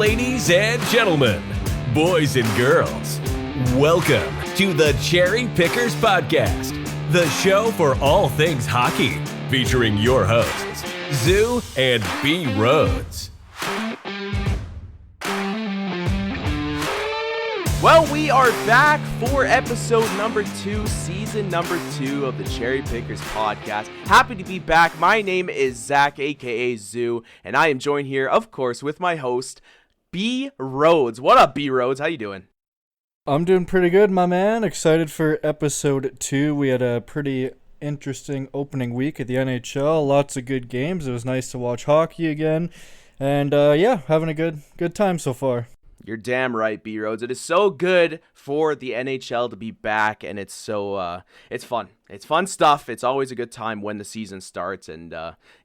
Ladies and gentlemen, boys and girls, welcome to the Cherry Pickers Podcast, the show for all things hockey, featuring your hosts, Zuu and Bee Rhodes. Well, we are back for episode number 2, season number 2 of the Cherry Pickers Podcast. Happy to be back. My name is Zach, aka Zuu, and I am joined here, of course, with my host, Bee Rhodes. What up, Bee Rhodes? How you doing? I'm doing pretty good, my man. Excited for episode 2. We had a pretty interesting opening week at the NHL. Lots of good games. It was nice to watch hockey again. And having a good time so far. You're damn right, B Rhodes. It is so good for the NHL to be back, and it's so it's fun. It's fun stuff. It's always a good time when the season starts and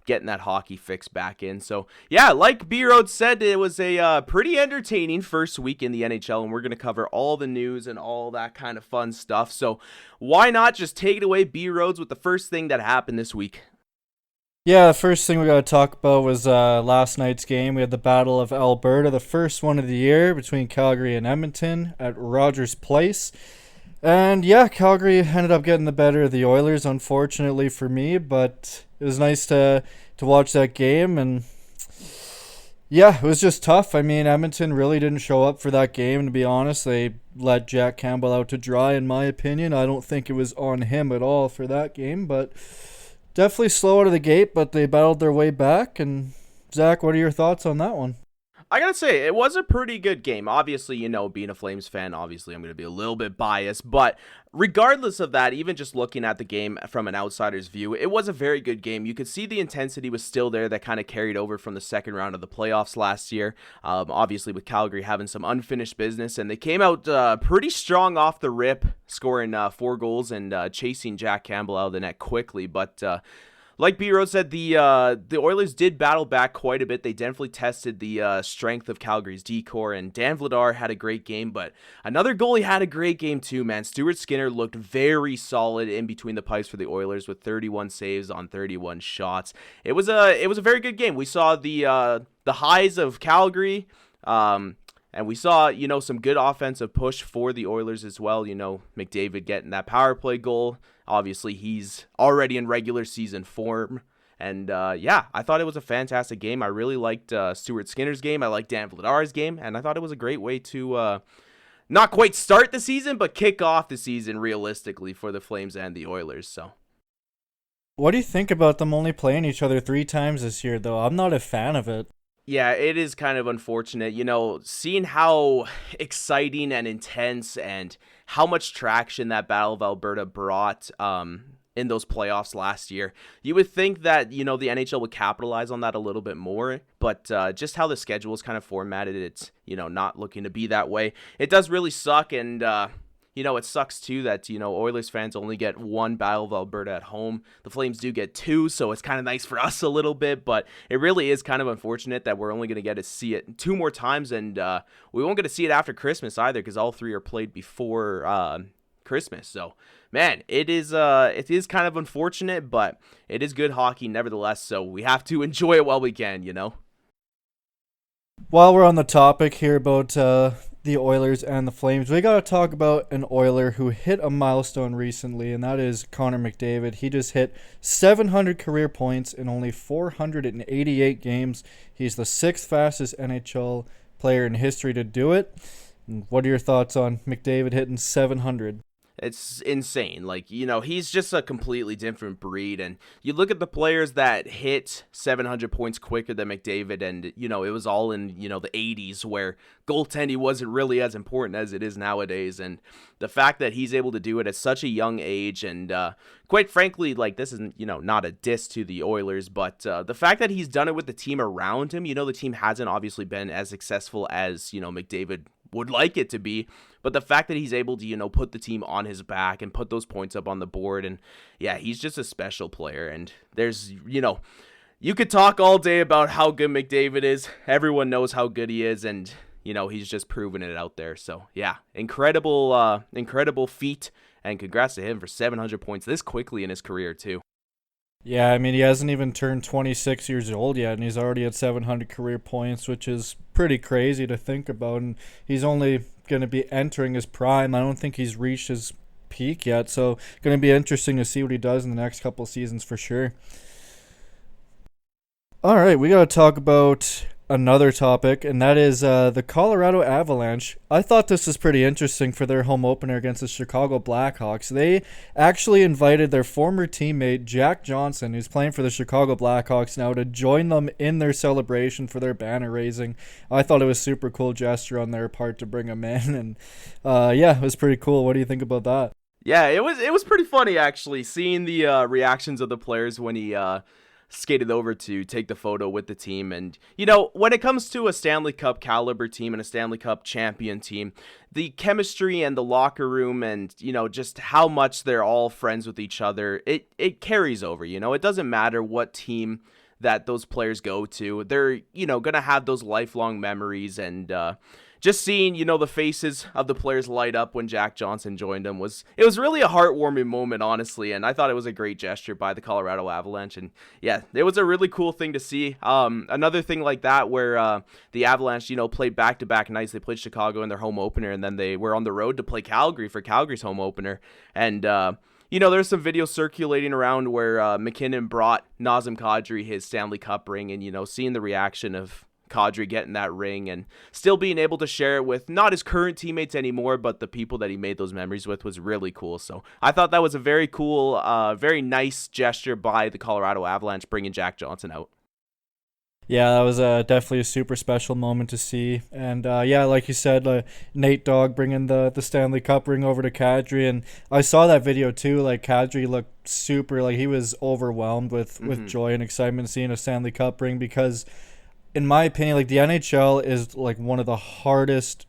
getting that hockey fix back in. So yeah, like B Rhodes said, it was a pretty entertaining first week in the NHL, and we're gonna cover all the news and all that kind of fun stuff. So why not just take it away, B Rhodes, with the first thing that happened this week? Yeah, the first thing we got to talk about was last night's game. We had the Battle of Alberta, the first one of the year between Calgary and Edmonton at Rogers Place. And yeah, Calgary ended up getting the better of the Oilers, unfortunately for me, but it was nice to watch that game. And yeah, it was just tough. I mean, Edmonton really didn't show up for that game, to be honest. They let Jack Campbell out to dry, in my opinion. I don't think it was on him at all for that game, but definitely slow out of the gate, but they battled their way back. And Zach, what are your thoughts on that one? I gotta say, it was a pretty good game. Obviously, you know, being a Flames fan, obviously I'm going to be a little bit biased, but regardless of that, even just looking at the game from an outsider's view, it was a very good game. You could see the intensity was still there that kind of carried over from the second round of the playoffs last year, obviously with Calgary having some unfinished business, and they came out pretty strong off the rip, scoring 4 goals and chasing Jack Campbell out of the net quickly, but like B Rhodes said, the Oilers did battle back quite a bit. They definitely tested the strength of Calgary's D-core, and Dan Vladar had a great game, but another goalie had a great game too, man. Stuart Skinner looked very solid in between the pipes for the Oilers with 31 saves on 31 shots. It was a very good game. We saw the highs of Calgary, and we saw, you know, some good offensive push for the Oilers as well. You know, McDavid getting that power play goal. Obviously, he's already in regular season form. And, I thought it was a fantastic game. I really liked Stuart Skinner's game. I liked Dan Vladar's game. And I thought it was a great way to not quite start the season, but kick off the season realistically for the Flames and the Oilers. So, what do you think about them only playing each other 3 times this year, though? I'm not a fan of it. yeah, it is kind of unfortunate, you know, seeing how exciting and intense and how much traction that Battle of Alberta brought in those playoffs last year. You would think that, you know, the NHL would capitalize on that a little bit more, but just how the schedule is kind of formatted, it's, you know, not looking to be that way. It does really suck, and you know, it sucks too that, you know, Oilers fans only get 1 Battle of Alberta at home. The Flames do get 2, so it's kind of nice for us a little bit, but it really is kind of unfortunate that we're only going to get to see it 2 more times, and we won't get to see it after Christmas either, because all 3 are played before Christmas. So, man, it is kind of unfortunate, but it is good hockey nevertheless, so we have to enjoy it while we can, you know? While we're on the topic here about the Oilers and the Flames, we got to talk about an Oiler who hit a milestone recently, and that is Connor McDavid. He just hit 700 career points in only 488 games. He's the 6th fastest NHL player in history to do it. And what are your thoughts on McDavid hitting 700? It's insane. Like, you know, he's just a completely different breed. And you look at the players that hit 700 points quicker than McDavid, and, you know, it was all in, you know, the 80s where goaltending wasn't really as important as it is nowadays. And the fact that he's able to do it at such a young age, and quite frankly, like, this isn't, you know, not a diss to the Oilers, but the fact that he's done it with the team around him, you know, the team hasn't obviously been as successful as, you know, McDavid would like it to be, but the fact that he's able to, you know, put the team on his back and put those points up on the board, and yeah, he's just a special player. And there's, you know, you could talk all day about how good McDavid is. Everyone knows how good he is, and, you know, he's just proven it out there. So yeah, incredible feat, and congrats to him for 700 points this quickly in his career too. Yeah, I mean, he hasn't even turned 26 years old yet, and he's already at 700 career points, which is pretty crazy to think about. And he's only going to be entering his prime. I don't think he's reached his peak yet, so going to be interesting to see what he does in the next couple seasons for sure. All right, we got to talk about another topic, and that is the Colorado Avalanche. I thought this was pretty interesting for their home opener against the Chicago Blackhawks. They actually invited their former teammate, Jack Johnson, who's playing for the Chicago Blackhawks now, to join them in their celebration for their banner raising. I thought it was a super cool gesture on their part to bring him in, and yeah, it was pretty cool. What do you think about that? Yeah, it was pretty funny actually seeing the reactions of the players when he skated over to take the photo with the team. And when it comes to a Stanley Cup caliber team and a Stanley Cup champion team, the chemistry and the locker room and just how much they're all friends with each other, it carries over. It doesn't matter what team that those players go to, they're gonna have those lifelong memories. And just seeing the faces of the players light up when Jack Johnson joined them was really a heartwarming moment, honestly. And I thought it was a great gesture by the Colorado Avalanche. And yeah, it was a really cool thing to see. Another thing like that where the Avalanche played back-to-back nights. They played Chicago in their home opener, and then they were on the road to play Calgary for Calgary's home opener. And there's some video circulating around where McKinnon brought Nazem Kadri his Stanley Cup ring, and seeing the reaction of Kadri getting that ring and still being able to share it with not his current teammates anymore, but the people that he made those memories with was really cool. So I thought that was a very cool, very nice gesture by the Colorado Avalanche bringing Jack Johnson out. Yeah, that was definitely a super special moment to see. And yeah, like you said, Nate Dogg bringing the Stanley Cup ring over to Kadri. And I saw that video too. Like, Kadri looked super, like he was overwhelmed with joy and excitement seeing a Stanley Cup ring, because in my opinion, like, the NHL is like one of the hardest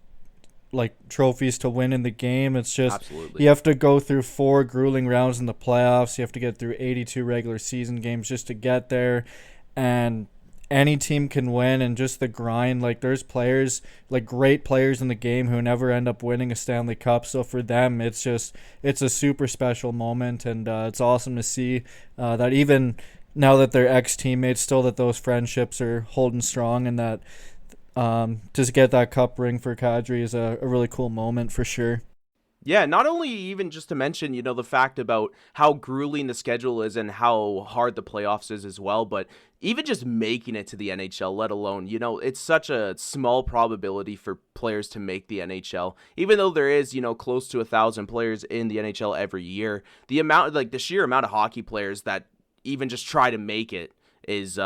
like trophies to win in the game. It's just Absolutely. You have to go through 4 grueling rounds in the playoffs. You have to get through 82 regular season games just to get there, and any team can win. And just the grind, like, there's players, like great players in the game, who never end up winning a Stanley Cup. So for them, it's a super special moment, and it's awesome to see that even now that they're ex-teammates, still that those friendships are holding strong, and that just get that cup ring for Kadri is a really cool moment for sure. Yeah, not only even just to mention, the fact about how grueling the schedule is and how hard the playoffs is as well, but even just making it to the NHL, let alone, it's such a small probability for players to make the NHL. Even though there is, close to 1,000 players in the NHL every year, the sheer amount of hockey players that even just try to make it is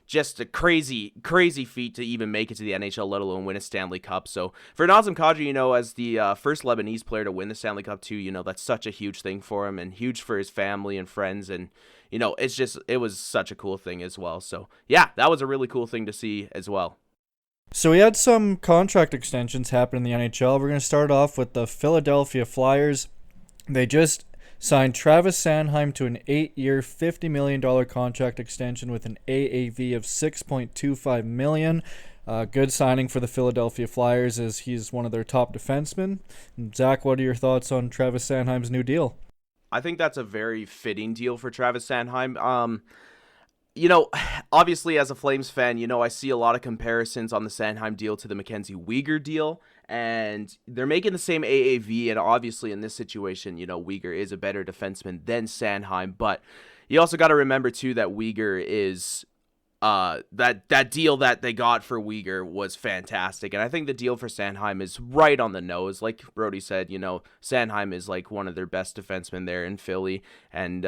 just a crazy feat to even make it to the NHL, let alone win a Stanley Cup. So for Nazem Kadri, as the first Lebanese player to win the Stanley Cup too, that's such a huge thing for him and huge for his family and friends. And, it was such a cool thing as well. So yeah, that was a really cool thing to see as well. So we had some contract extensions happen in the NHL. We're going to start off with the Philadelphia Flyers. They just signed Travis Sanheim to an 8-year, $50 million contract extension with an AAV of $6.25 million. Good signing for the Philadelphia Flyers, as he's one of their top defensemen. And Zach, what are your thoughts on Travis Sanheim's new deal? I think that's a very fitting deal for Travis Sanheim. Obviously as a Flames fan, I see a lot of comparisons on the Sanheim deal to the Mackenzie Weegar deal, and they're making the same AAV, and obviously in this situation, Weegar is a better defenseman than Sanheim, but you also got to remember too that Weegar is that deal that they got for Weegar was fantastic, and I think the deal for Sanheim is right on the nose. Like Brody said, Sanheim is like one of their best defensemen there in Philly, and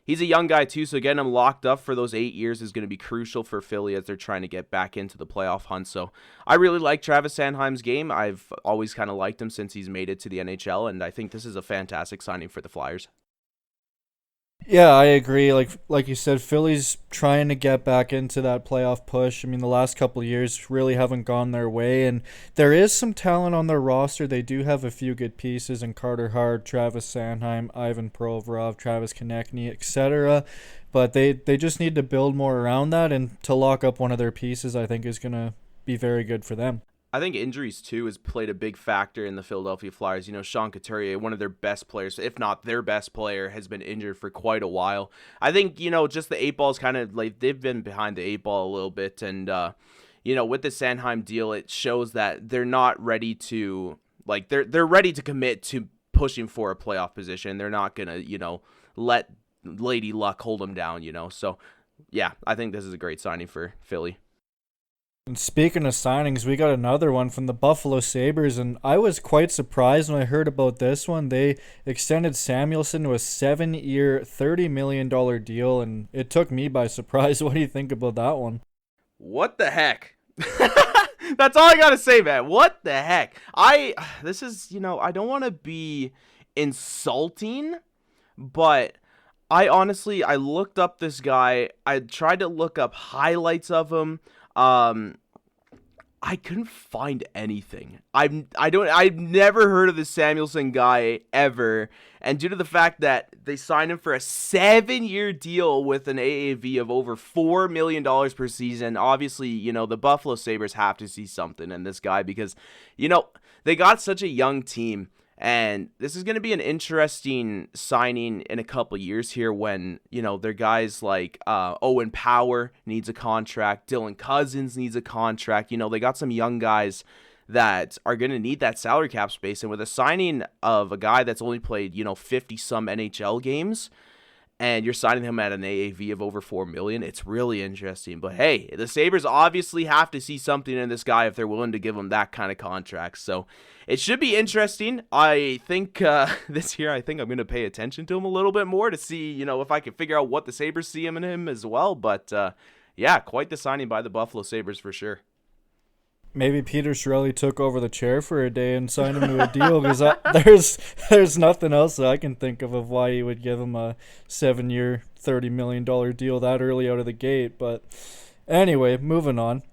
he's a young guy too, so getting him locked up for those 8 years is going to be crucial for Philly as they're trying to get back into the playoff hunt. So I really like Travis Sanheim's game. I've always kind of liked him since he's made it to the NHL, and I think this is a fantastic signing for the Flyers. Yeah, I agree. Like you said, Philly's trying to get back into that playoff push. I mean, the last couple of years really haven't gone their way, and there is some talent on their roster. They do have a few good pieces in Carter Hart, Travis Sanheim, Ivan Provorov, Travis Konechny, etc. But they just need to build more around that, and to lock up one of their pieces, I think, is going to be very good for them. I think injuries too has played a big factor in the Philadelphia Flyers. Sean Couturier, one of their best players, if not their best player, has been injured for quite a while. I think, just the eight ball's kind of like they've been behind the eight ball a little bit. And, with the Sanheim deal, it shows that they're not ready to, like, they're ready to commit to pushing for a playoff position. They're not going to, let Lady Luck hold them down, So, yeah, I think this is a great signing for Philly. And speaking of signings, we got another one from the Buffalo Sabres, and I was quite surprised when I heard about this one. They extended Samuelsson to a 7-year, $30 million deal, and it took me by surprise. What do you think about that one? What the heck? That's all I gotta say, man. What the heck? I don't want to be insulting, but I looked up this guy. I tried to look up highlights of him. I couldn't find anything. I've never heard of this Samuelsson guy ever. And due to the fact that they signed him for a 7-year deal with an AAV of over $4 million per season, obviously, the Buffalo Sabres have to see something in this guy because, they got such a young team. And this is going to be an interesting signing in a couple years here when, their guys like Owen Power needs a contract. Dylan Cousins needs a contract. They got some young guys that are going to need that salary cap space. And with a signing of a guy that's only played, 50-some NHL games, and you're signing him at an AAV of over $4 million, it's really interesting. But hey, the Sabres obviously have to see something in this guy if they're willing to give him that kind of contract. So it should be interesting. I think this year, I'm going to pay attention to him a little bit more to see, if I can figure out what the Sabres see in him as well. But yeah, quite the signing by the Buffalo Sabres for sure. Maybe Peter Chiarelli took over the chair for a day and signed him to a deal because there's nothing else that I can think of why he would give him a 7-year, $30 million deal that early out of the gate. But anyway, moving on.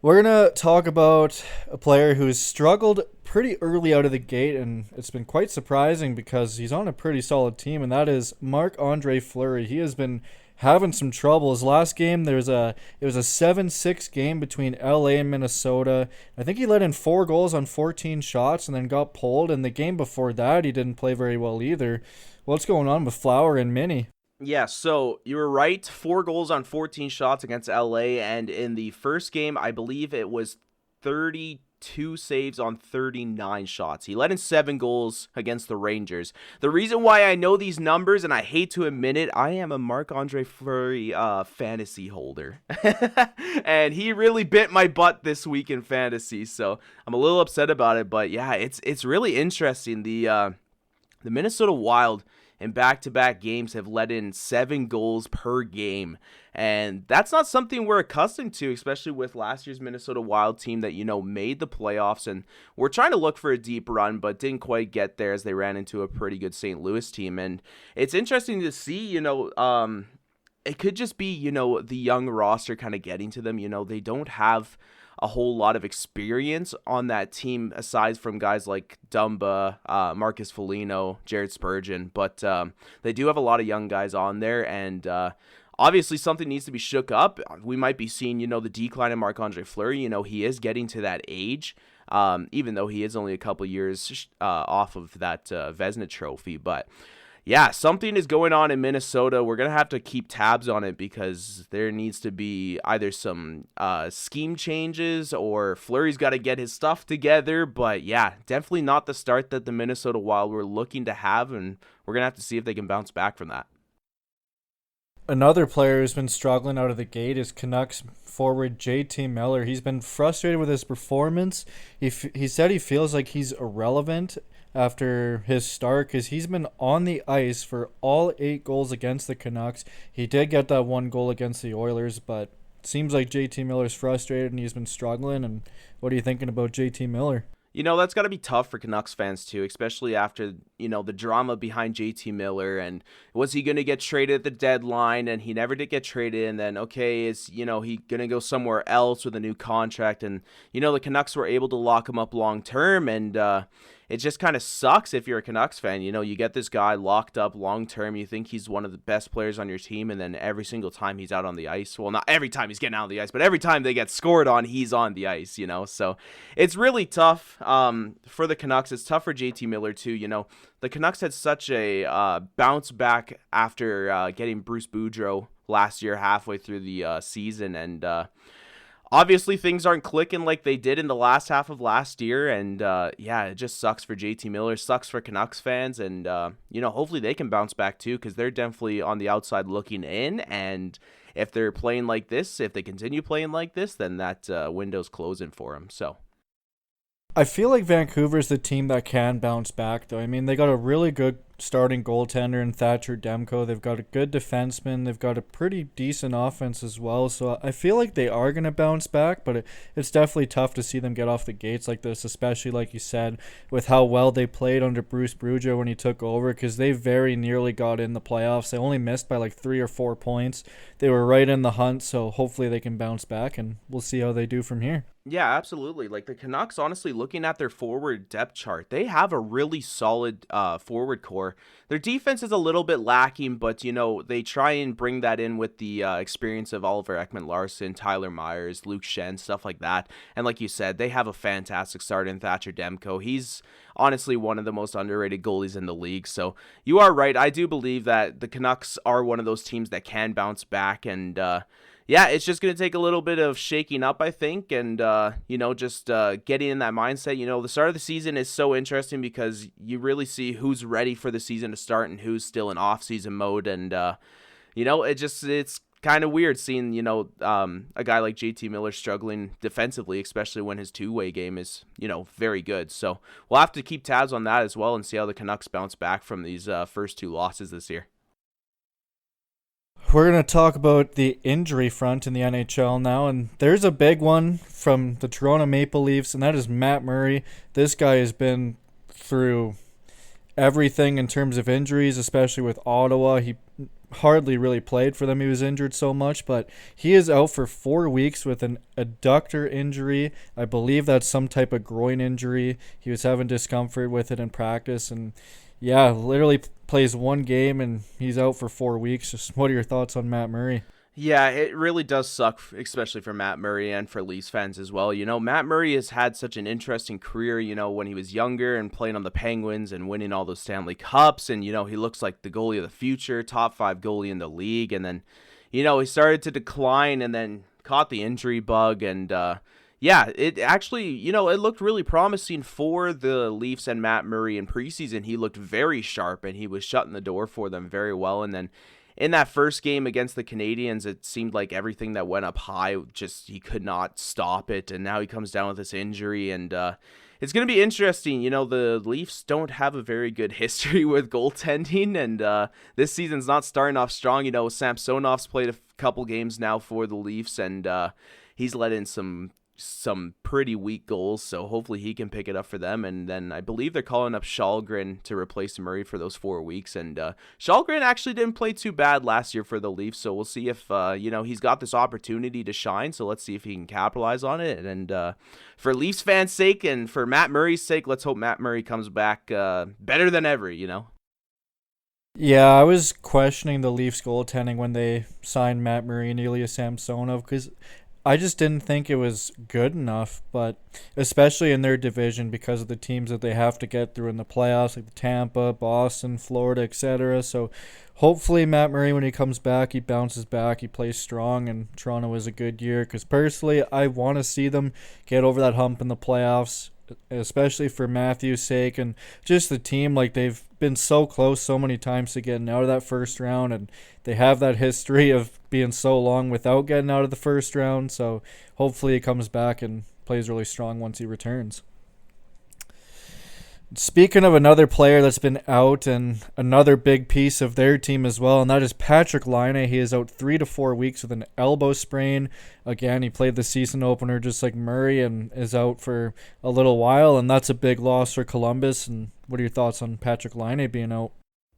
We're going to talk about a player who's struggled pretty early out of the gate, and it's been quite surprising because he's on a pretty solid team, and that is Marc-Andre Fleury. He has been having some trouble. His last game, it was a 7-6 game between LA and Minnesota. I think he let in 4 goals on 14 shots and then got pulled. And the game before that, he didn't play very well either. What's going on with Flower and Minnie? Yeah, so you were right. 4 goals on 14 shots against LA. And in the first game, I believe it was 32 saves on 39 shots. He let in 7 goals against the Rangers. The reason why I know these numbers, and I hate to admit it, I am a Marc-Andre Fleury fantasy holder. And he really bit my butt this week in fantasy, so I'm a little upset about it. But yeah, it's really interesting. The Minnesota Wild in back-to-back games have let in 7 goals per game. And that's not something we're accustomed to, especially with last year's Minnesota Wild team that, made the playoffs. And we're trying to look for a deep run, but didn't quite get there as they ran into a pretty good St. Louis team. And it's interesting to see, it could just be, the young roster kind of getting to them. They don't have a whole lot of experience on that team aside from guys like Dumba, Marcus Foligno, Jared Spurgeon. But they do have a lot of young guys on there, and obviously something needs to be shook up. We might be seeing, the decline in Marc-Andre Fleury. He is getting to that age, even though he is only a couple years off of that Vezina trophy. But yeah, something is going on in Minnesota. We're going to have to keep tabs on it because there needs to be either some scheme changes or Fleury's got to get his stuff together. But yeah, definitely not the start that the Minnesota Wild were looking to have, and we're going to have to see if they can bounce back from that. Another player who's been struggling out of the gate is Canucks forward JT Miller. He's been frustrated with his performance. He said he feels like he's irrelevant after his start because he's been on the ice for all 8 goals against the Canucks. He did get that 1 goal against the Oilers, but it seems like JT Miller's frustrated and he's been struggling. And what are you thinking about JT Miller? That's got to be tough for Canucks fans too, especially after, the drama behind JT Miller and was he going to get traded at the deadline, and he never did get traded. And then, okay, is, he going to go somewhere else with a new contract? And, the Canucks were able to lock him up long term. And it just kind of sucks if you're a Canucks fan. You get this guy locked up long term. You think he's one of the best players on your team, and then every single time he's out on the ice, well, not every time he's getting out on the ice, but every time they get scored on, he's on the ice, So it's really tough for the Canucks. It's tough for JT Miller, too. The Canucks had such a bounce back after getting Bruce Boudreau last year halfway through the season, and obviously things aren't clicking like they did in the last half of last year, and it just sucks for JT Miller, sucks for Canucks fans, and hopefully they can bounce back too, because they're definitely on the outside looking in, and if they're playing like this, if they continue playing like this, then that window's closing for them. So I feel like Vancouver's the team that can bounce back, though. I mean, they got a really good starting goaltender in Thatcher Demko. They've got a good defenseman. They've got a pretty decent offense as well. So I feel like they are going to bounce back, but it's definitely tough to see them get off the gates like this, especially, like you said, with how well they played under Bruce Boudreau when he took over, because they very nearly got in the playoffs. They only missed by like 3 or 4 points. They were right in the hunt, so hopefully they can bounce back, and we'll see how they do from here. Yeah, absolutely. Like the Canucks, honestly, looking at their forward depth chart, they have a really solid forward core. Their defense is a little bit lacking, but, they try and bring that in with the experience of Oliver Ekman-Larsson, Tyler Myers, Luke Shen, stuff like that. And like you said, they have a fantastic start in Thatcher Demko. He's honestly one of the most underrated goalies in the league. So you are right. I do believe that the Canucks are one of those teams that can bounce back, and it's just going to take a little bit of shaking up, I think, and, just getting in that mindset. The start of the season is so interesting because you really see who's ready for the season to start and who's still in off-season mode, and, it's kind of weird seeing, a guy like JT Miller struggling defensively, especially when his two-way game is, very good. So we'll have to keep tabs on that as well and see how the Canucks bounce back from these first 2 losses this year. We're going to talk about the injury front in the NHL now, and there's a big one from the Toronto Maple Leafs, and that is Matt Murray. This guy has been through everything in terms of injuries, especially with Ottawa. He hardly really played for them. He was injured so much, but he is out for 4 weeks with an adductor injury. I believe that's some type of groin injury. He was having discomfort with it in practice, and literally plays 1 game and he's out for 4 weeks. Just what are your thoughts on Matt Murray? Yeah, it really does suck, especially for Matt Murray and for Leafs fans as well. Matt Murray has had such an interesting career, when he was younger and playing on the Penguins and winning all those Stanley Cups. And, he looks like the goalie of the future, top 5 goalie in the league. And then, he started to decline and then caught the injury bug. And, it actually, it looked really promising for the Leafs and Matt Murray in preseason. He looked very sharp and he was shutting the door for them very well. And then in that first game against the Canadiens, it seemed like everything that went up high, he could not stop it. And now he comes down with this injury, and it's going to be interesting. The Leafs don't have a very good history with goaltending, and this season's not starting off strong. Samsonov's played a couple games now for the Leafs, and he's let in some pretty weak goals, so hopefully he can pick it up for them. And then I believe they're calling up Shalgren to replace Murray for those 4 weeks, and Shalgren actually didn't play too bad last year for the Leafs, so we'll see if he's got this opportunity to shine, so let's see if he can capitalize on it. And for Leafs fans' sake and for Matt Murray's sake, let's hope Matt Murray comes back better than ever. Yeah, I was questioning the Leafs goaltending when they signed Matt Murray and Ilya Samsonov, because I just didn't think it was good enough, but especially in their division because of the teams that they have to get through in the playoffs, like Tampa, Boston, Florida, etc. So hopefully Matt Murray, when he comes back, he bounces back, he plays strong, and Toronto is a good year, because personally I want to see them get over that hump in the playoffs, especially for Matthew's sake and just the team. Like, they've been so close so many times to getting out of that first round, and they have that history of being so long without getting out of the first round. So hopefully he comes back and plays really strong once he returns. Speaking of another player that's been out and another big piece of their team as well, and that is Patrik Laine. He is out 3 to 4 weeks with an elbow sprain. Again, he played the season opener just like Murray and is out for a little while, and that's a big loss for Columbus. And what are your thoughts on Patrik Laine being out?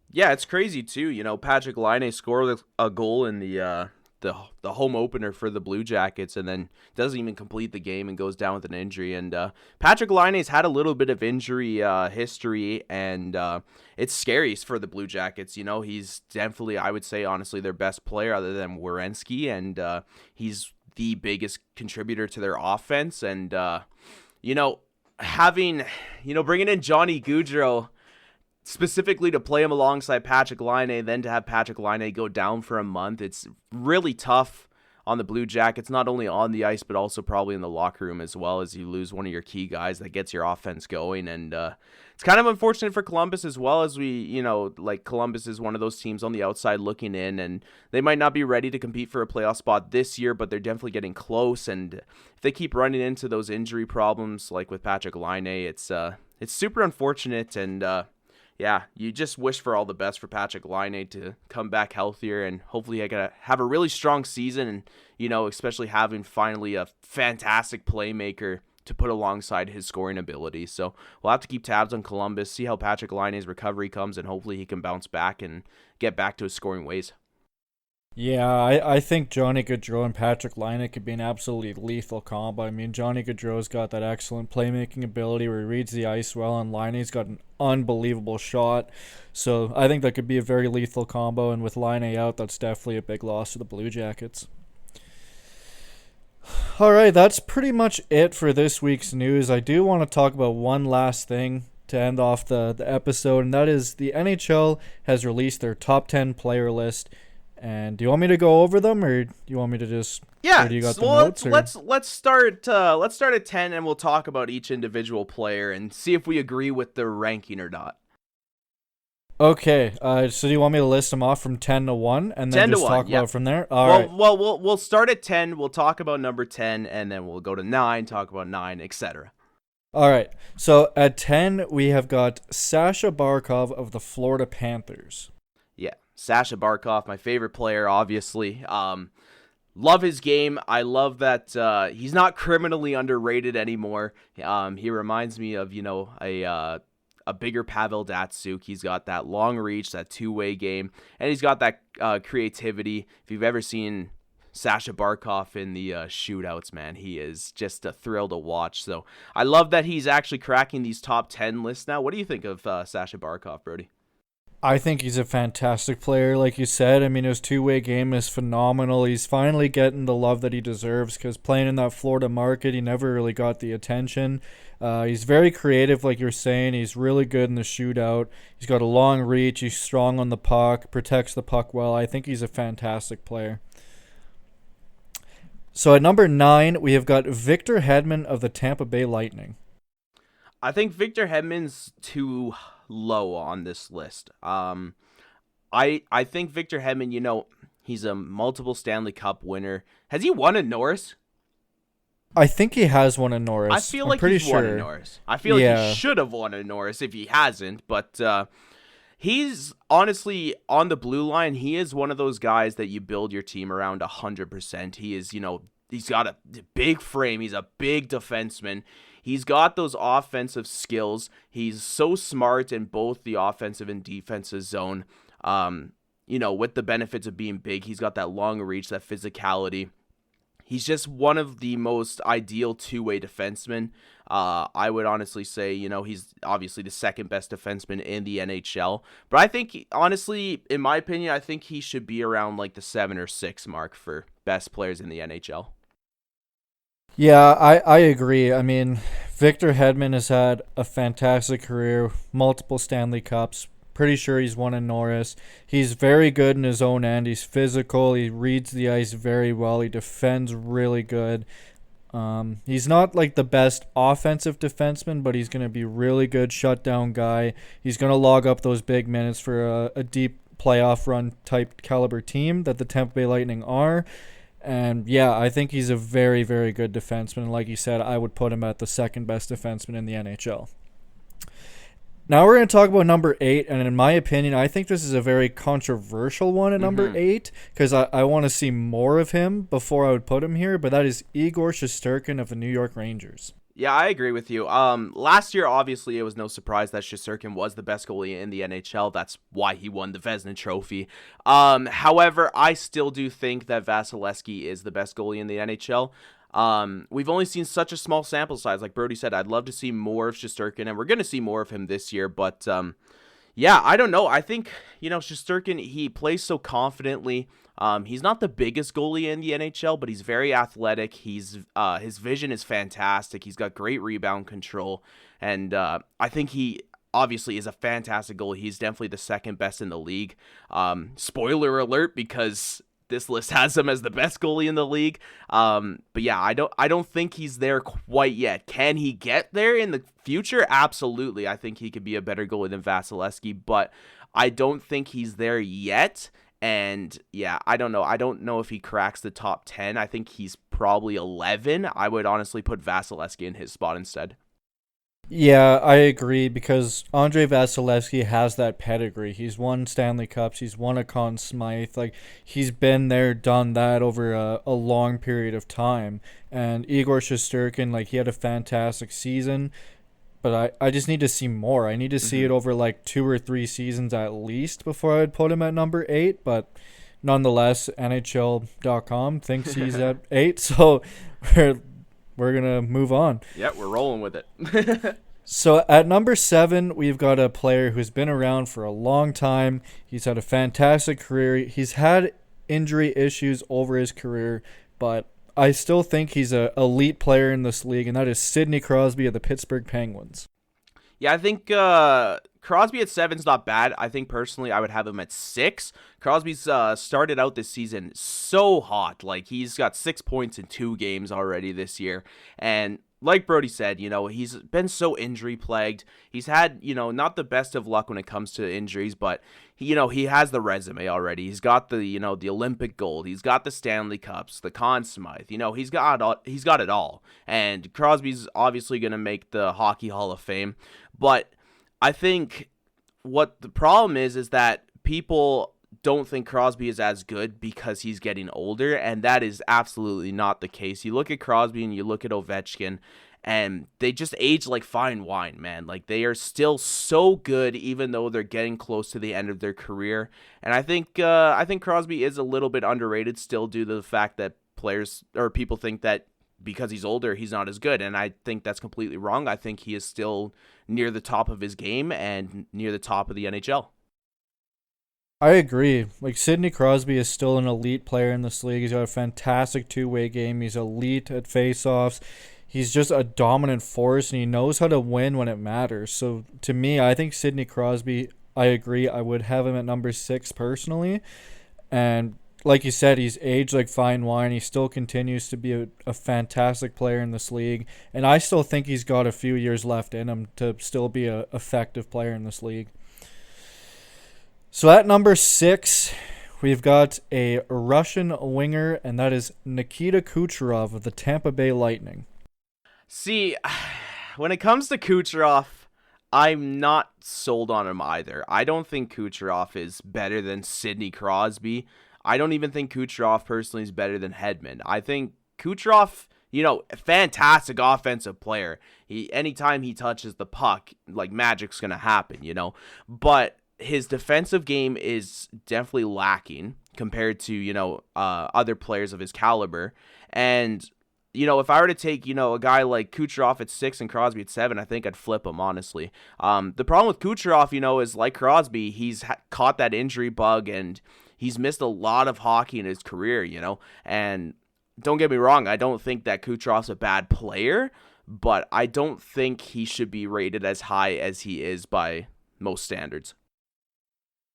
Yeah, it's crazy too. Patrik Laine scored a goal in the the home opener for the Blue Jackets, and then doesn't even complete the game and goes down with an injury. And Patrick Laine's had a little bit of injury history, and it's scary for the Blue Jackets. He's definitely, I would say, honestly, their best player other than Werenski, and he's the biggest contributor to their offense. And bringing in Johnny Gaudreau specifically to play him alongside Patrick Laine, then to have Patrick Laine go down for a month, it's really tough on the Blue Jackets, not only on the ice, but also probably in the locker room as well, as you lose one of your key guys that gets your offense going. And it's kind of unfortunate for Columbus as well, as Columbus is one of those teams on the outside looking in, and they might not be ready to compete for a playoff spot this year, but they're definitely getting close. And if they keep running into those injury problems like with Patrick Laine, it's super unfortunate. And yeah, you just wish for all the best for Patrick Laine to come back healthier, and hopefully I gotta have a really strong season, and especially having finally a fantastic playmaker to put alongside his scoring ability. So we'll have to keep tabs on Columbus, see how Patrick Laine's recovery comes, and hopefully he can bounce back and get back to his scoring ways. Yeah, I think Johnny Gaudreau and Patrick Laine could be an absolutely lethal combo. I mean, Johnny Gaudreau's got that excellent playmaking ability where he reads the ice well, and Laine's got an unbelievable shot. So I think that could be a very lethal combo, and with Laine out, that's definitely a big loss to the Blue Jackets. All right, that's pretty much it for this week's news. I do want to talk about one last thing to end off the episode, and that is the NHL has released their top 10 player list. And do you want me to go over them, or do you want me to just? Yeah, do you got so the notes, let's start at 10, and we'll talk about each individual player and see if we agree with their ranking or not. Okay. So do you want me to list them off from 10 to 1, and then just talk about it from there? All right. Well, we'll start at 10. We'll talk about number 10, and then we'll go to 9, talk about 9, etc. All right. So at 10, we have got Sasha Barkov of the Florida Panthers. Yeah, Sasha Barkov, my favorite player, obviously. Love his game. I love that he's not criminally underrated anymore. He reminds me of, a bigger Pavel Datsyuk. He's got that long reach, that two-way game, and he's got that creativity. If you've ever seen Sasha Barkov in the shootouts, man, he is just a thrill to watch. So I love that he's actually cracking these top 10 lists now. What do you think of Sasha Barkov, Brody? I think he's a fantastic player, like you said. I mean, his two-way game is phenomenal. He's finally getting the love that he deserves, because playing in that Florida market, he never really got the attention. He's very creative, like you're saying. He's really good in the shootout. He's got a long reach. He's strong on the puck, protects the puck well. I think he's a fantastic player. So at number 9, we have got Victor Hedman of the Tampa Bay Lightning. I think Victor Hedman's too low on this list. I think Victor Hedman, he's a multiple Stanley Cup winner. Has he won a Norris? I think he has won a Norris. I feel like he's won a Norris. I feel like he should have won a Norris if he hasn't, but he's honestly on the blue line. He is one of those guys that you build your team around 100%. He is, he's got a big frame. He's a big defenseman. He's got those offensive skills. He's so smart in both the offensive and defensive zone. With the benefits of being big, he's got that long reach, that physicality. He's just one of the most ideal two-way defensemen. I would honestly say, he's obviously the second best defenseman in the NHL. But I think, honestly, in my opinion, I think he should be around like the 7 or 6 mark for best players in the NHL. Yeah, I agree. I mean, Victor Hedman has had a fantastic career, multiple Stanley Cups. Pretty sure he's won a Norris. He's very good in his own end. He's physical. He reads the ice very well. He defends really good. He's not like the best offensive defenseman, but he's going to be really good shutdown guy. He's going to log up those big minutes for a deep playoff run type caliber team that the Tampa Bay Lightning are. And yeah, I think he's a very, very good defenseman. Like you said, I would put him at the second best defenseman in the NHL. Now we're going to talk about number 8, and in my opinion, I think this is a very controversial one at number 8, because I want to see more of him before I would put him here, but that is Igor Shesterkin of the New York Rangers. Yeah, I agree with you. Last year, obviously, it was no surprise that Shesterkin was the best goalie in the NHL. That's why he won the Vezina Trophy. However, I still do think that Vasilevsky is the best goalie in the NHL. We've only seen such a small sample size. Like Brody said, I'd love to see more of Shesterkin, and we're going to see more of him this year. But yeah, I don't know. I think, Shesterkin, he plays so confidently. He's not the biggest goalie in the NHL, but he's very athletic. His vision is fantastic. He's got great rebound control, and I think he obviously is a fantastic goalie. He's definitely the second best in the league. Spoiler alert, because this list has him as the best goalie in the league. But yeah, I don't think he's there quite yet. Can he get there in the future? Absolutely. I think he could be a better goalie than Vasilevsky, but I don't think he's there yet. And yeah, I don't know. I don't know if he cracks the top 10. I think he's probably 11. I would honestly put Vasilevsky in his spot instead. Yeah, I agree, because Andrei Vasilevsky has that pedigree. He's won Stanley Cups. He's won a Conn Smythe. Like, he's been there, done that over a long period of time. And Igor Shesterkin, like, he had a fantastic season, but I just need to see more. I need to see it over like 2 or 3 seasons at least before I'd put him at number 8. But nonetheless, NHL.com thinks he's at 8, so we're gonna move on. Yeah, we're rolling with it. So at number 7, we've got a player who's been around for a long time. He's had a fantastic career. He's had injury issues over his career, but I still think he's an elite player in this league, and that is Sidney Crosby of the Pittsburgh Penguins. Yeah, I think Crosby at 7 is not bad. I think personally I would have him at 6. Crosby's started out this season so hot. Like, he's got 6 points in 2 games already this year. And like Brody said, he's been so injury plagued. He's had, not the best of luck when it comes to injuries, but he has the resume already. He's got the, the Olympic gold. He's got the Stanley Cups, the Conn Smythe. He's got it all. And Crosby's obviously going to make the Hockey Hall of Fame. But I think what the problem is that people don't think Crosby is as good because he's getting older, and that is absolutely not the case. You look at Crosby and you look at Ovechkin, and they just age like fine wine, man. Like, they are still so good even though they're getting close to the end of their career. And I think Crosby is a little bit underrated still due to the fact that players or people think that because he's older, he's not as good. And I think that's completely wrong. I think he is still near the top of his game and near the top of the NHL. I agree. Like, Sidney Crosby is still an elite player in this league. He's got a fantastic two-way game. He's elite at face-offs. He's just a dominant force, and he knows how to win when it matters. So, to me, I think Sidney Crosby, I agree, I would have him at number 6 personally. And like you said, he's aged like fine wine. He still continues to be a fantastic player in this league. And I still think he's got a few years left in him to still be an effective player in this league. So at number 6, we've got a Russian winger, and that is Nikita Kucherov of the Tampa Bay Lightning. See, when it comes to Kucherov, I'm not sold on him either. I don't think Kucherov is better than Sidney Crosby. I don't even think Kucherov personally is better than Hedman. I think Kucherov, fantastic offensive player. Anytime he touches the puck, like, magic's going to happen, But his defensive game is definitely lacking compared to, other players of his caliber. And, if I were to take, a guy like Kucherov at 6 and Crosby at 7, I think I'd flip him, honestly. The problem with Kucherov, is like Crosby, he's caught that injury bug and he's missed a lot of hockey in his career, And don't get me wrong, I don't think that Kucherov's a bad player, but I don't think he should be rated as high as he is by most standards.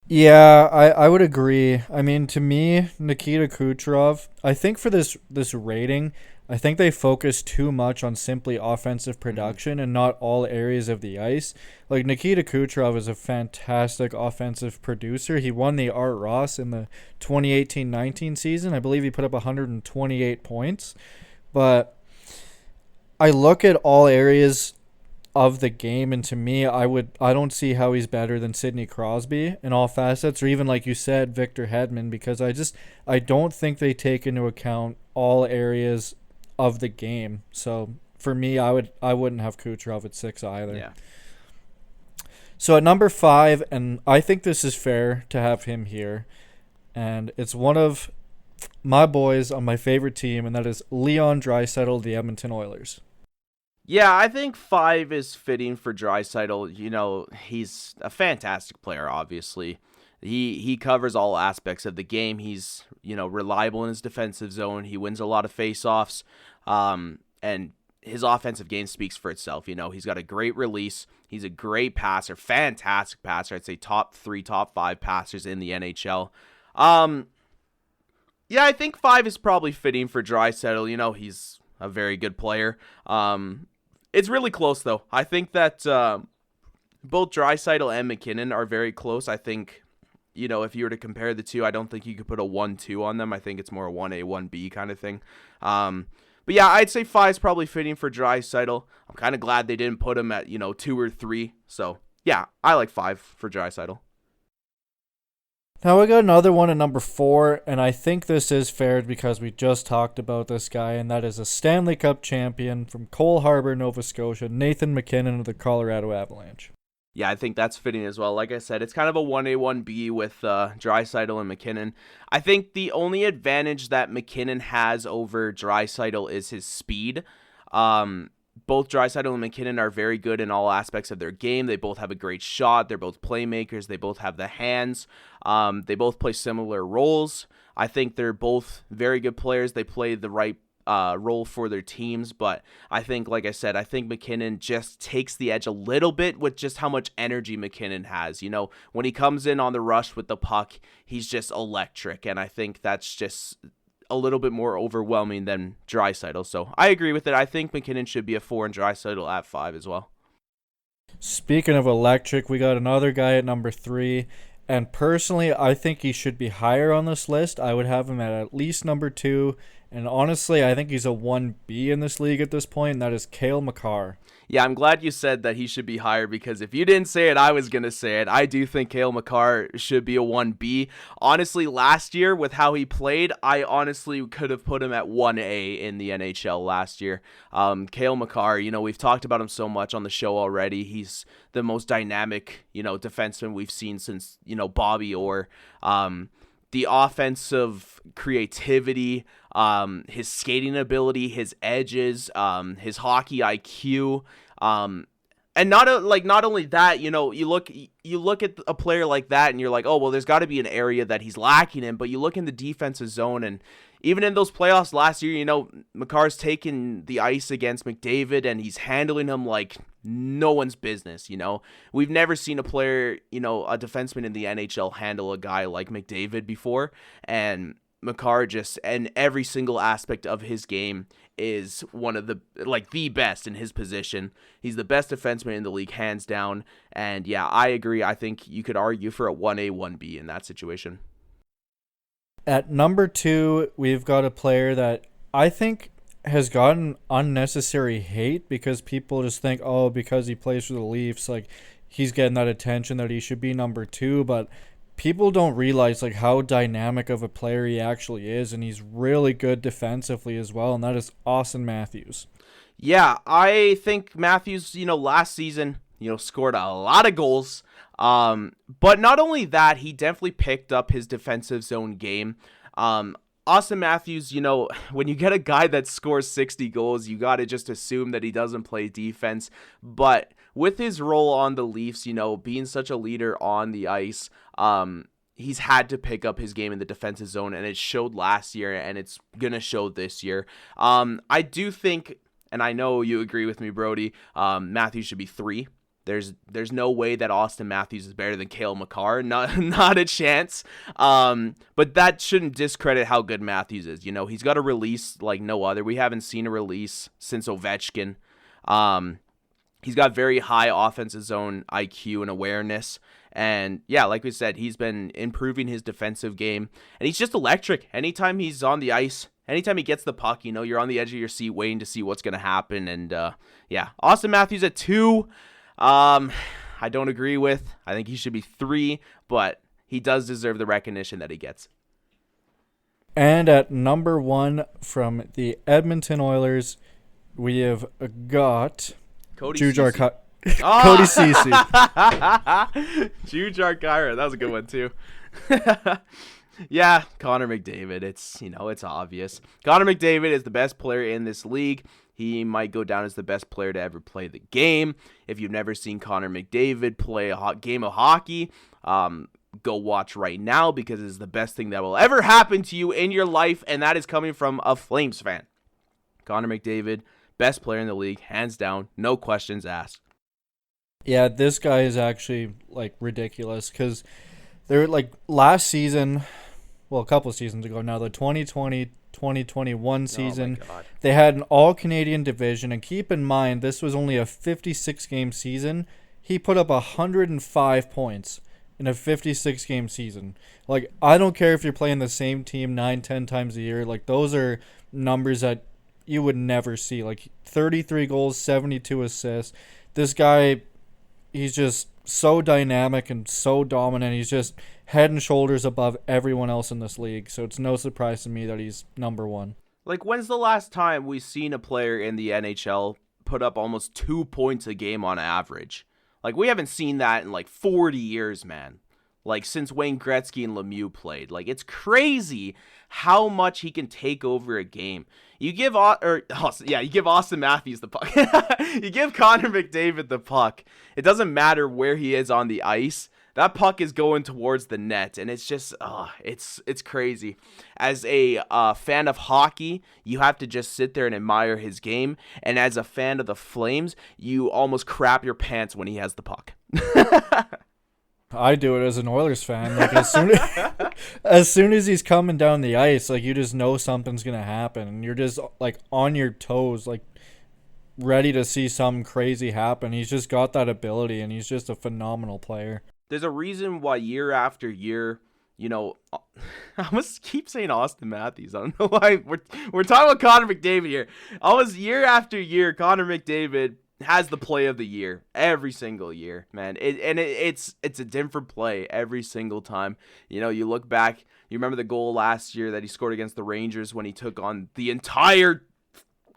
Yeah, I would agree. I mean, to me, Nikita Kucherov, I think for this rating, I think they focus too much on simply offensive production and not all areas of the ice. Like, Nikita Kucherov is a fantastic offensive producer. He won the Art Ross in the 2018-19 season. I believe he put up 128 points. But I look at all areas of the game, and to me, I don't see how he's better than Sidney Crosby in all facets, or even, like you said, Victor Hedman, because I don't think they take into account all areas of the game. So for me, I wouldn't have Kucherov at 6 either. Yeah. So at number 5, and I think this is fair to have him here, and it's one of my boys on my favorite team, and that is Leon Draisaitl of the Edmonton Oilers. Yeah, I think 5 is fitting for Draisaitl. You know, he's a fantastic player, obviously. He covers all aspects of the game. He's, you know, reliable in his defensive zone. He wins a lot of faceoffs, and his offensive game speaks for itself. You know, he's got a great release. He's a great passer, fantastic passer. I'd say top 3, top 5 passers in the NHL. Yeah, I think 5 is probably fitting for Draisaitl. You know, he's a very good player. It's really close, though. I think that both Draisaitl and McKinnon are very close. I think, you know, if you were to compare the two, I don't think you could put a 1-2 on them. I think it's more a 1A, 1B kind of thing. But yeah, I'd say 5 is probably fitting for Draisaitl. I'm kind of glad they didn't put him at, 2 or 3. So yeah, I like 5 for Draisaitl. Now we got another one at number 4, and I think this is fair because we just talked about this guy, and that is a Stanley Cup champion from Cole Harbour, Nova Scotia, Nathan MacKinnon of the Colorado Avalanche. Yeah, I think that's fitting as well. Like I said, it's kind of a 1A, 1B with Draisaitl and MacKinnon. I think the only advantage that MacKinnon has over Draisaitl is his speed. Both Draisaitl and MacKinnon are very good in all aspects of their game. They both have a great shot. They're both playmakers. They both have the hands. They both play similar roles. I think they're both very good players. They play the right role for their teams, but I think, like I said, I think MacKinnon just takes the edge a little bit with just how much energy MacKinnon has. You know, when he comes in on the rush with the puck, he's just electric, and I think that's just a little bit more overwhelming than Draisaitl. So I agree with it. I think MacKinnon should be a 4 and Draisaitl at 5 as well. Speaking of electric, we got another guy at number 3, and personally, I think he should be higher on this list. I would have him at least number 2, and honestly, I think he's a 1B in this league at this point, and that is Cale Makar. Yeah, I'm glad you said that he should be higher, because if you didn't say it, I was going to say it. I do think Cale Makar should be a 1B. Honestly, last year with how he played, I honestly could have put him at 1A in the NHL last year. Cale Makar, we've talked about him so much on the show already. He's the most dynamic, defenseman we've seen since, Bobby Orr. The offensive creativity, his skating ability, his edges, his hockey IQ, and not only that, you look at a player like that and you're like, oh well, there's got to be an area that he's lacking in. But you look in the defensive zone, and even in those playoffs last year, Makar's taken the ice against McDavid and he's handling him like no one's business. We've never seen a player, a defenseman in the NHL handle a guy like McDavid before, and Makar and every single aspect of his game is one of the best in his position. He's the best defenseman in the league, hands down. And yeah, I agree. I think you could argue for a 1A, 1B in that situation. At number 2, we've got a player that I think has gotten unnecessary hate because people just think, oh, because he plays for the Leafs, like he's getting that attention that he should be number 2, but people don't realize like how dynamic of a player he actually is, and he's really good defensively as well, and that is Austin Matthews. Yeah, I think Matthews, last season, scored a lot of goals. But not only that, he definitely picked up his defensive zone game. Austin Matthews, when you get a guy that scores 60 goals, you got to just assume that he doesn't play defense. But with his role on the Leafs, being such a leader on the ice, he's had to pick up his game in the defensive zone, and it showed last year, and it's going to show this year. I do think, and I know you agree with me, Brody, Matthews should be 3. There's no way that Austin Matthews is better than Cale Makar. Not a chance. But that shouldn't discredit how good Matthews is. He's got a release like no other. We haven't seen a release since Ovechkin. He's got very high offensive zone IQ and awareness. And yeah, like we said, he's been improving his defensive game. And he's just electric. Anytime he's on the ice, anytime he gets the puck, you're on the edge of your seat waiting to see what's going to happen. And yeah, Austin Matthews at 2. I don't agree with. I think he should be 3, but he does deserve the recognition that he gets. And at number 1 from the Edmonton Oilers, we have got Cody Jujar Ceci. Cody Ceci. Jujar Kyra. That was a good one too. Yeah, Connor McDavid. It's obvious. Connor McDavid is the best player in this league. He might go down as the best player to ever play the game. If you've never seen Connor McDavid play a game of hockey, go watch right now, because it's the best thing that will ever happen to you in your life, and that is coming from a Flames fan. Connor McDavid, best player in the league, hands down, no questions asked. Yeah, this guy is actually like ridiculous, because they're like last season, well, a couple seasons ago now, the 2020-2021 season, they had an all-Canadian division, and keep in mind, this was only a 56-game season. He put up 105 points in a 56-game season. Like, I don't care if you're playing the same team 9-10 times a year. Like, those are numbers that you would never see. Like, 33 goals, 72 assists. This guy, he's just so dynamic and so dominant. He's just head and shoulders above everyone else in this league. So it's no surprise to me that he's number one. Like, when's the last time we've seen a player in the NHL put up almost 2 points a game on average? Like, we haven't seen that in like 40 years, man. Like, since Wayne Gretzky and Lemieux played. Like, it's crazy how much he can take over a game. You give Austin Matthews the puck. You give Connor McDavid the puck. It doesn't matter where he is on the ice. That puck is going towards the net, and it's just, it's crazy. As a fan of hockey, you have to just sit there and admire his game. And as a fan of the Flames, you almost crap your pants when he has the puck. I do it as an Oilers fan. Like, as soon as he's coming down the ice, like, you just know something's gonna happen, and you're just like on your toes, like ready to see something crazy happen. He's just got that ability, and he's just a phenomenal player. There's a reason why year after year, I must keep saying Austin Matthews. I don't know why we're talking about Connor McDavid here. Almost year after year, Connor McDavid has the play of the year every single year, man. It's a different play every single time. You look back, you remember the goal last year that he scored against the Rangers when he took on the entire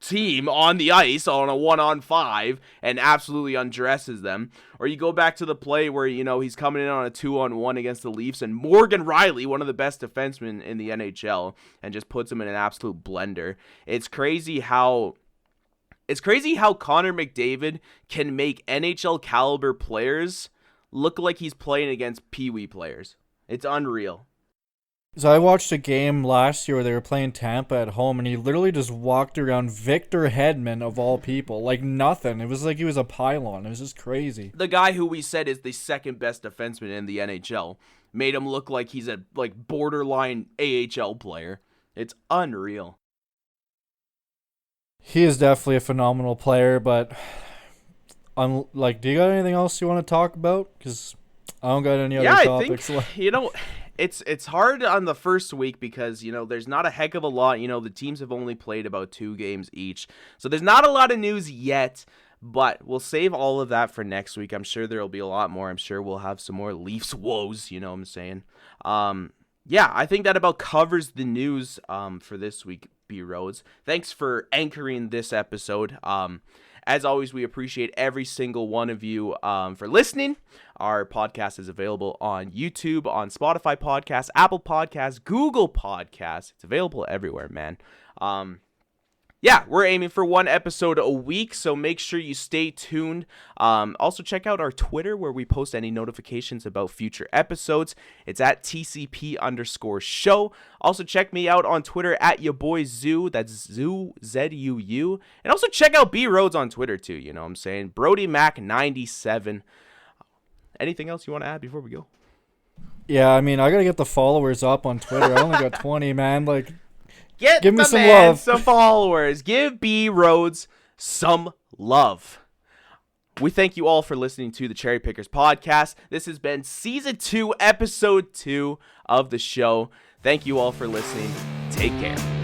team on the ice on a 1-on-5 and absolutely undresses them. Or you go back to the play where, he's coming in on a 2-on-1 against the Leafs, and Morgan Riley, one of the best defensemen in the NHL, and just puts him in an absolute blender. It's crazy how Connor McDavid can make NHL caliber players look like he's playing against Pee-wee players. It's unreal. So I watched a game last year where they were playing Tampa at home, and he literally just walked around Victor Hedman, of all people, like nothing. It was like he was a pylon. It was just crazy. The guy who we said is the second best defenseman in the NHL made him look like he's a borderline AHL player. It's unreal. He is definitely a phenomenal player, but do you got anything else you want to talk about? Because I don't got any other topics. I think, it's hard on the first week because, there's not a heck of a lot. The teams have only played about 2 games each. So there's not a lot of news yet, but we'll save all of that for next week. I'm sure there'll be a lot more. I'm sure we'll have some more Leafs woes, you know what I'm saying? Yeah, I think that about covers the news for this week, Bee Rhodes. Thanks for anchoring this episode. As always, we appreciate every single one of you for listening. Our podcast is available on YouTube, on Spotify Podcasts, Apple Podcasts, Google Podcasts. It's available everywhere, man. Yeah, we're aiming for 1 episode a week, so make sure you stay tuned. Also, check out our Twitter where we post any notifications about future episodes. It's at TCP_show. Also, check me out on Twitter at your boy Zuu. That's Zuu, Z-U-U. And also check out Bee Rhodes on Twitter too, you know what I'm saying? Brody Mac 97. Anything else you want to add before we go? Yeah, I mean, I got to get the followers up on Twitter. I only got 20, man. Give me some love. Some followers. Give Bee Rhodes some love. We thank you all for listening to the Cherry Pickers podcast. This has been season 2, episode 2 of the show. Thank you all for listening. Take care.